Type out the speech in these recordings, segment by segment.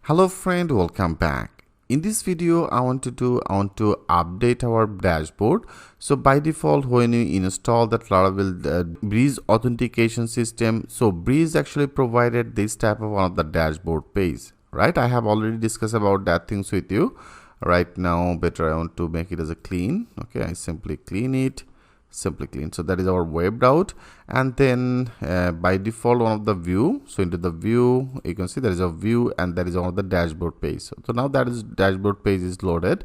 Hello friend, welcome back. In this video I want to update our dashboard. So by default, when you install that Laravel Breeze authentication system, so Breeze actually provided this type of one of the dashboard page, right? I have already discussed about that things with you. Right now better I want to make it as a clean. Okay, I simply clean it. Simply clean. So that is our web route, and then by default one of the view. So into the view you can see there is a view, and that is one of the dashboard page. So now that is dashboard page is loaded.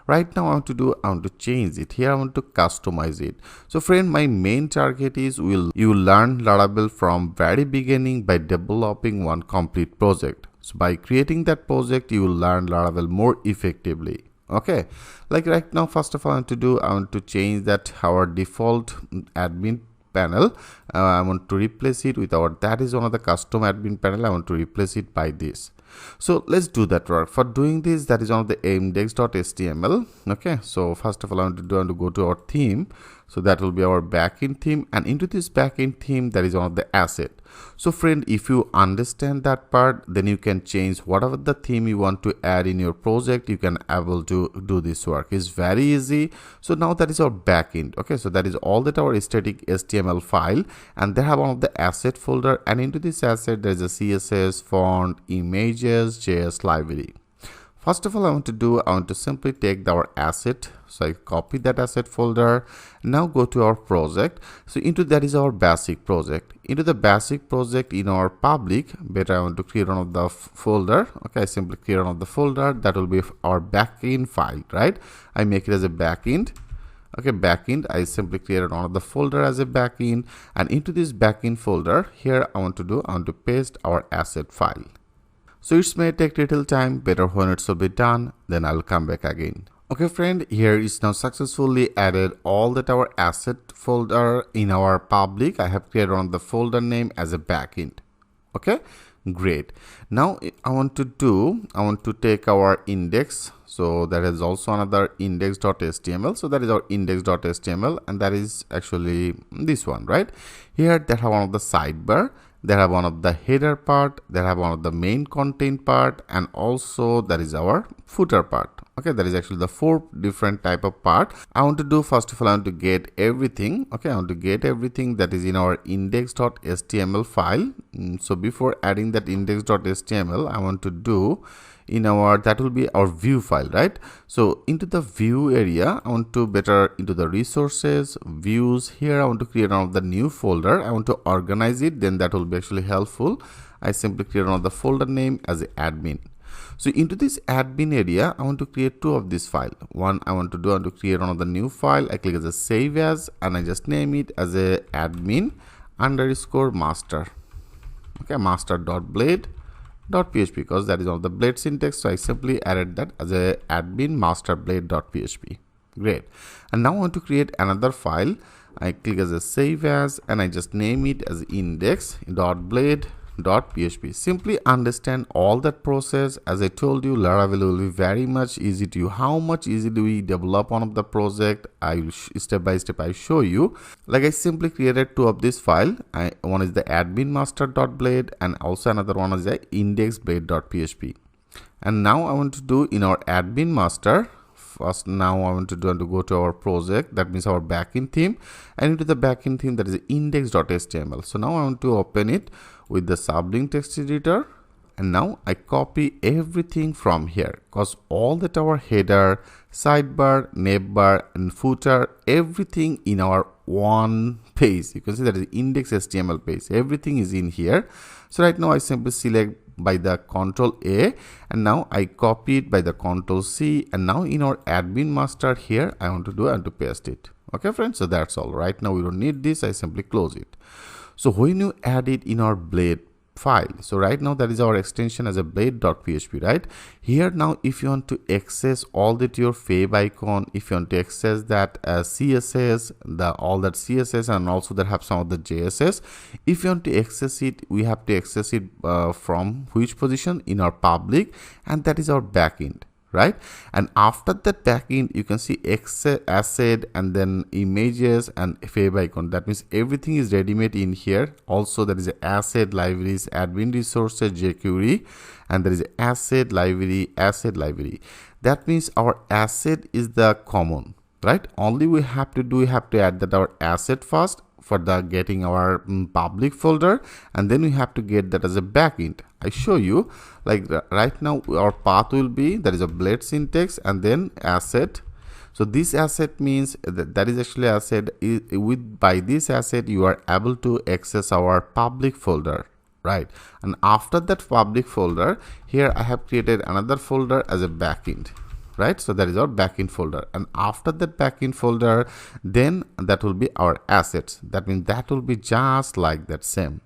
Right now I want to change it. Here I want to customize it. So friend, my main target is you learn Laravel from very beginning by developing one complete project. So by creating that project you will learn Laravel more effectively. Okay, like right now, first of all I want to change that our default admin panel. I want to replace it with that is one of the custom admin panel. I want to replace it by this. So let's do that work. For doing this, that is one of the index.html. okay, so first of all I want to go to our theme. So that will be our backend theme, and into this backend theme that is one of the asset. So friend, if you understand that part, then you can change whatever the theme you want to add in your project. You can able to do this work. It's very easy. So now that is our backend. Okay, so that is all that our static HTML file, and they have one of the asset folder, and into this asset there is a CSS, font, images, JS library. First of all I want to simply take our asset. So I copy that asset folder. Now go to our project. So into that is our basic project. Into the basic project in our public, better I want to create one of the folder. Okay, I simply create one of the folder. That will be our backend file, right? I make it as a backend. Okay, backend. I simply created one of the folder as a backend, and into this backend folder here I want to paste our asset file. So it may take little time. Better when it will be done, then I'll come back again. Okay friend, here is now successfully added all that our asset folder in our public. I have created on the folder name as a backend. Okay, great. Now I want to take our index. So that is also another index.html. So that is our index.html, and that is actually this one, right? Here they have one of the sidebar. They have one of the header part, they have one of the main content part, and also that is our footer part. Okay, that is actually the 4 different type of part. I want to do, first of all I want to get everything. Okay, I want to get everything that is in our index.html file. So before adding that index.html, I want to do in our, that will be our view file, right? So into the view area I want to into the resources, views. Here I want to create one of the new folder. I want to organize it, then that will be actually helpful. I simply create another folder name as a admin. So into this admin area I want to create 2 of this file. One I want to create another new file. I click as a save as, and I just name it as a admin _ master. Okay, master.blade.php, because that is one of the blade syntax. So I simply added that as a admin master blade.php. Great. And now I want to create another file. I click as a save as, and I just name it as index.blade.php. Simply understand all that process. As I told you, Laravel will be very much easy to you. How much easy do we develop one of the project? I will step by step I show you. Like I simply created 2 of this file. One is the admin master.blade, and also another one is the index.blade.php. And now I want to do in our admin master. First, now I want to go to our project, that means our backend theme, and into the backend theme that is index.html. So now I want to open it with the Sublime text editor, and now I copy everything from here, because all that our header, sidebar, navbar, and footer, everything in our one page. You can see that is index.html page. Everything is in here. So right now I simply select by the Ctrl A, and now I copy it by the Ctrl C, and now in our admin master here I want to paste it. Okay friends, so that's all. Right now we don't need this. I simply close it. So when you add it in our blade file, so right now that is our extension as a blade.php, right? Here now if you want to access all that your favicon, if you want to access that CSS, all that CSS, and also that have some of the JSS, if you want to access it, we have to access it from which position? In our public, and that is our backend. right? And after that backend, you can see asset and then images and favicon. That means everything is ready-made in here. Also, there is a asset libraries, admin resources, jQuery, and there is a asset library, asset library. That means our asset is the common, right? Only we have to do, we have to add that our asset first for the getting our public folder, and then we have to get that as a backend. I show you, like right now our path will be, that is a blade syntax and then asset. So this asset means that is actually asset. With by this asset you are able to access our public folder, right? And after that public folder, here I have created another folder as a backend, right? So that is our backend folder, and after that backend folder, then that will be our assets. That means that will be just like that same.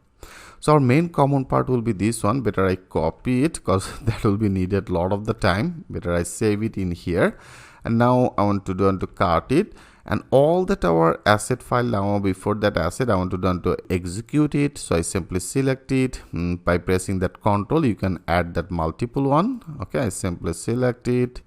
So our main common part will be this one. Better I copy it because that will be needed a lot of the time. Better I save it in here, and now I want to cart it, and all that our asset file. Now before that asset, I want to execute it. So I simply select it by pressing that control. You can add that multiple one. Okay, I simply select it,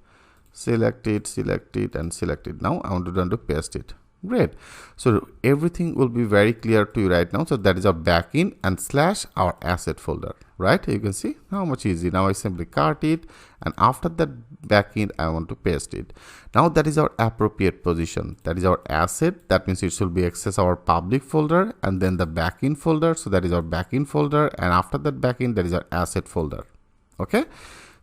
and select it. Now I want to paste it. Great. So everything will be very clear to you right now. So that is our backend and slash our asset folder, right? You can see how much easy. Now I simply cart it, and after that backend I want to paste it. Now that is our appropriate position. That is our asset. That means it should be access our public folder and then the backend folder. So that is our backend folder, and after that backend, that is our asset folder. Okay.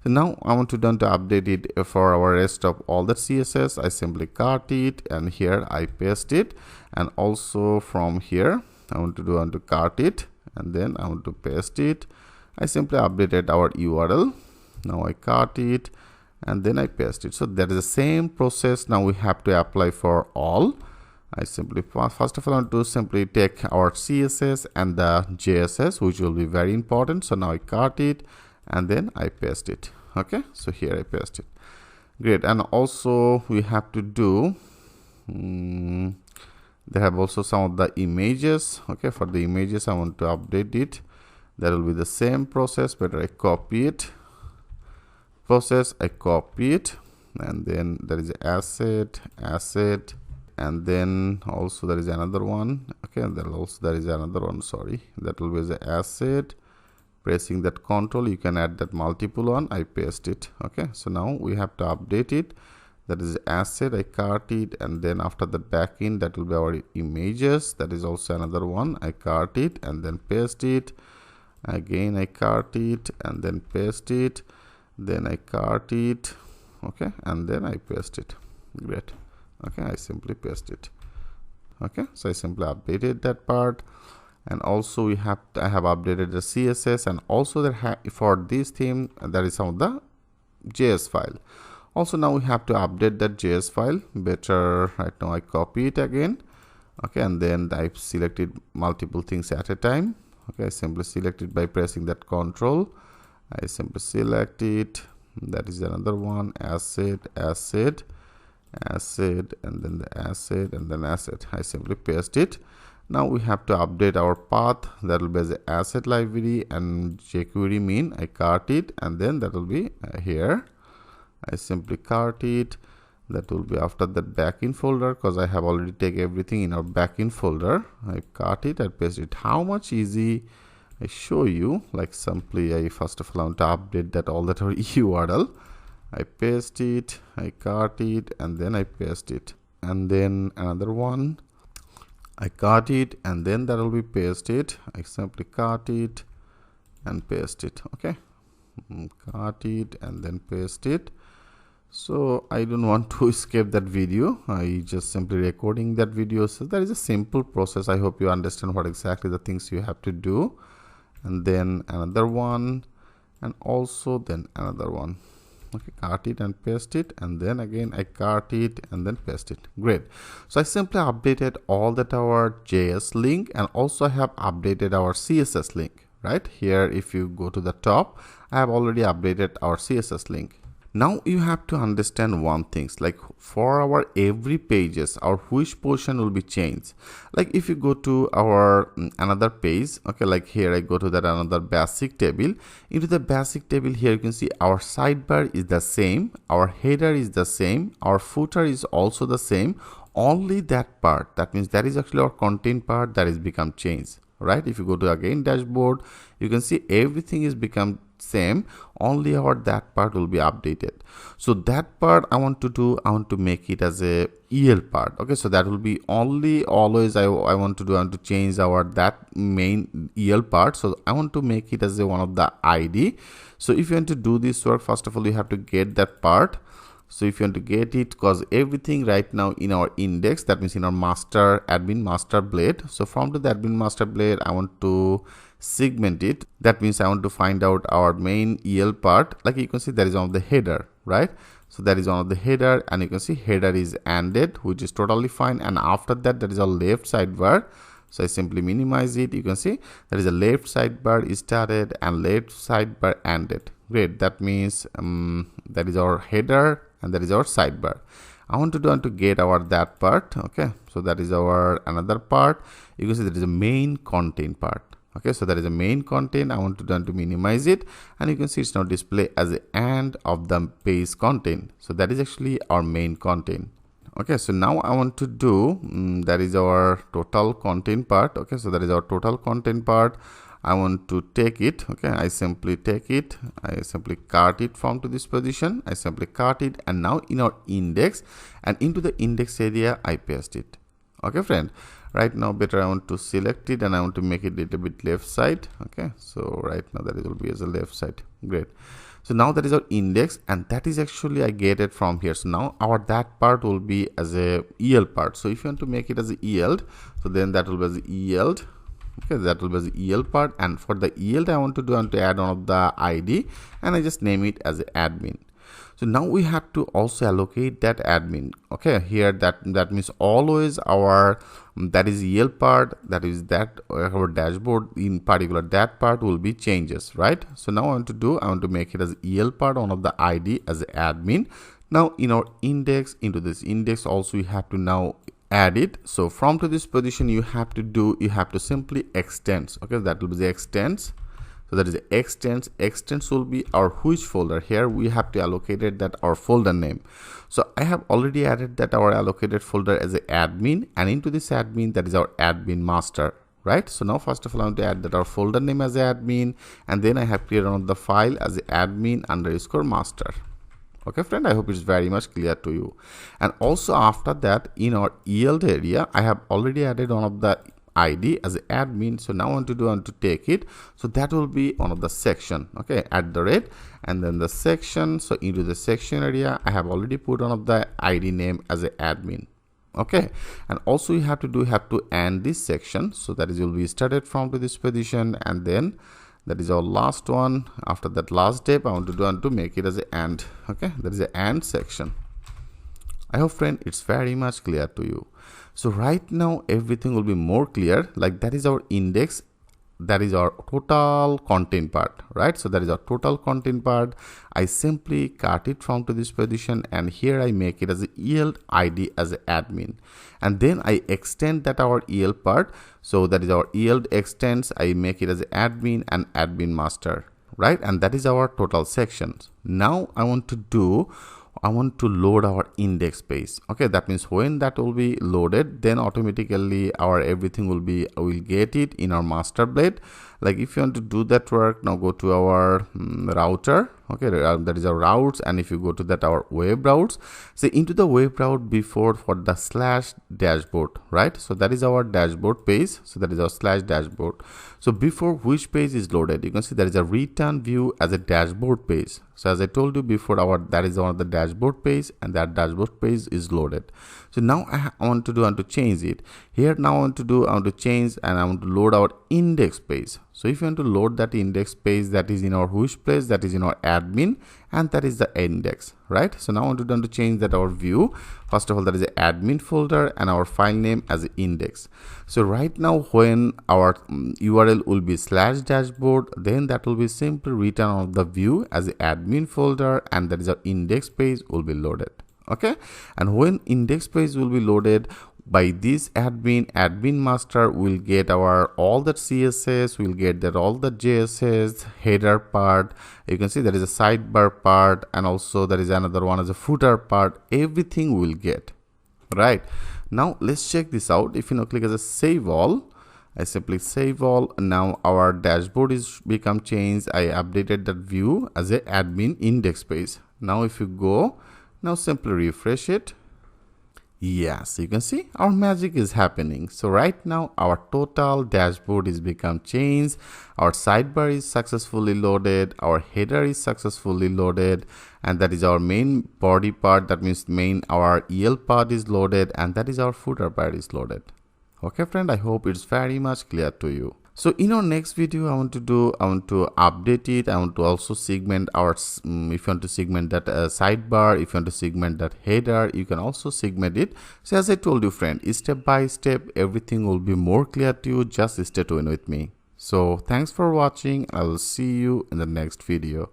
So now I want to update it for our rest of all the CSS. I simply cart it, and here I paste it, and also from here I want to cart it, and then I want to paste it. I simply updated our URL. Now I cart it, and then I paste it. So that is the same process. Now we have to apply for all. I simply first of all I want to simply take our CSS and the JSS, which will be very important. So now I cart it, and then I paste it. Okay, so here I paste it. Great. And also we have to do they have also some of the images. Okay, for the images I want to update it. That will be the same process. Better I copy it, I copy it, and then there is asset, and then also there is another one. Okay, and there is another one, sorry, that will be the asset. Pressing that control, you can add that multiple one. I paste it. Okay, so now we have to update it. That is asset, I cart it, and then after the backend, that will be our images. That is also another one. I cart it and then paste it. Again I cart it and then paste it. Then I cart it. Okay, and then I paste it. Great. Okay, I simply paste it. Okay, so I simply updated that part. And also I have updated the CSS, and also there for this theme there is some of the JS file. Also now we have to update that JS file. Better right now I copy it again. Okay, and then I've selected multiple things at a time. Okay, I simply select it by pressing that control. I simply select it. That is another one. Asset, and then the asset, and then asset. I simply paste it. Now we have to update our path. That will be as asset library and jQuery mean. I cart it, and then that will be here. I simply cart it. That will be after that backend folder, because I have already taken everything in our backend folder. I cart it, I paste it. How much easy I show you. Like simply I first of all want to update that all that our URL. I paste it, I cart it, and then I paste it. And then another one. I cart it, and then that will be paste it. I simply cart it and paste it. Okay, cart it and then paste it. So I don't want to escape that video. I just simply recording that video. So that is a simple process. I hope you understand what exactly the things you have to do. And then another one, and also then another one. Okay, cart it and paste it, and then again I cart it and then paste it. Great. So I simply updated all that our JS link, and also I have updated our CSS link. Right here, if you go to the top, I have already updated our CSS link. Now you have to understand one thing, like for our every pages, our which portion will be changed. Like if you go to our another page, okay, like here I go to that another basic table. Into the basic table here you can see our sidebar is the same, our header is the same, our footer is also the same. Only that part, that means that is actually our content part, that is become changed, right? If you go to again dashboard, you can see everything is become same, only our that part will be updated. So that part I want to make it as a EL part. Okay, so that will be only always I want to change our that main EL part. So I want to make it as a one of the ID. So if you want to do this work, first of all you have to get that part. So if you want to get it, because everything right now in our index, that means in our master admin master blade. So from the admin master blade, I want to segment it. That means I want to find out our main EL part. Like you can see, that is one of the header, right? So that is one of the header, and you can see header is ended, which is totally fine. And after that, that is our left sidebar. So I simply minimize it. You can see there is a left sidebar is started and left sidebar ended. Great. That means that is our header and that is our sidebar. I want to get our that part. Okay, so that is our another part. You can see there is a main content part. Okay, so that is a main content. I want to minimize it, and you can see it's now display as the end of the page content. So that is actually our main content. Okay, so now I want to do that is our total content part. Okay, so that is our total content part. I want to take it. Okay, I simply take it, I simply cut it from to this position, I simply cut it, and now in our index and into the index area I paste it. Okay friend, right now better I want to select it and I want to make it a little bit left side. Okay, so right now that will be as a left side. Great. So now that is our index, and that is actually I get it from here. So now our that part will be as a EL part. So if you want to make it as a EL, so then that will be as a EL. Okay, that will be the EL part, and for the EL I want to add one of the ID, and I just name it as admin. So now we have to also allocate that admin. Okay, here that means always our that is EL part, that is that our dashboard in particular, that part will be changes, right? So now I want to make it as EL part, one of the ID as admin. Now in our index, into this index also we have to now add it. So from to this position you have to simply extends. Okay, that will be the extends. So that is the extends will be our which folder. Here we have to allocate it that our folder name. So I have already added that our allocated folder as a admin, and into this admin that is our admin master, right? So now first of all I want to add that our folder name as admin, and then I have created on the file as admin _ master. Okay friend, I hope it's very much clear to you. And also after that in our EL area I have already added one of the ID as admin. So now I want to take it, so that will be one of the section. Okay, @ and then the section. So into the section area I have already put one of the ID name as admin. Okay, and also you have to end this section. So that is will be started from to this position, and then that is our last one. After that last step I want to make it as a end. Okay, that is the end section. I hope friend it's very much clear to you. So right now everything will be more clear. Like that is our index, that is our total content part, right? So that is our total content part. I simply cut it from to this position, and here I make it as a EL ID as admin, and then I extend that our EL part. So that is our EL extends, I make it as admin and admin master, right? And that is our total sections. Now I want to load our index page. Okay, that means when that will be loaded, then automatically our everything will get it in our master blade. Like if you want to do that work, now go to our router. Okay, that is our routes, and if you go to that our web routes, say into the web route before for the /dashboard, right? So that is our dashboard page. So that is our /dashboard. So before which page is loaded, you can see there is a return view as a dashboard page. So as I told you before, that is one of the dashboard page, and that dashboard page is loaded. So now I want to change it. Here now I want to change, and I want to load our index page. So if you want to load that index page, that is in our which place, that is in our admin, and that is the index, right? So now I want to change that our view. First of all, that is the admin folder and our file name as index. So right now when our URL will be /dashboard, then that will be simply written on the view as the admin folder, and that is our index page will be loaded. Okay, and when index page will be loaded by this admin master, will get our all that CSS, will get that all the JSS header part. You can see there is a sidebar part, and also there is another one as a footer part. Everything will get right. Now let's check this out. If you now click as a save all, I simply save all. Now our dashboard is become changed. I updated that view as a admin index page. Now if you go, now simply refresh it. Yes, you can see our magic is happening. So right now our total dashboard is become changed. Our sidebar is successfully loaded. Our header is successfully loaded, and that is our main body part. That means our EL part is loaded, and that is our footer part is loaded. Okay friend, I hope it's very much clear to you. So in our next video, I want to update it. I want to also segment our, if you want to segment that sidebar, if you want to segment that header, you can also segment it. So as I told you friend, step by step, everything will be more clear to you. Just stay tuned with me. So thanks for watching. I will see you in the next video.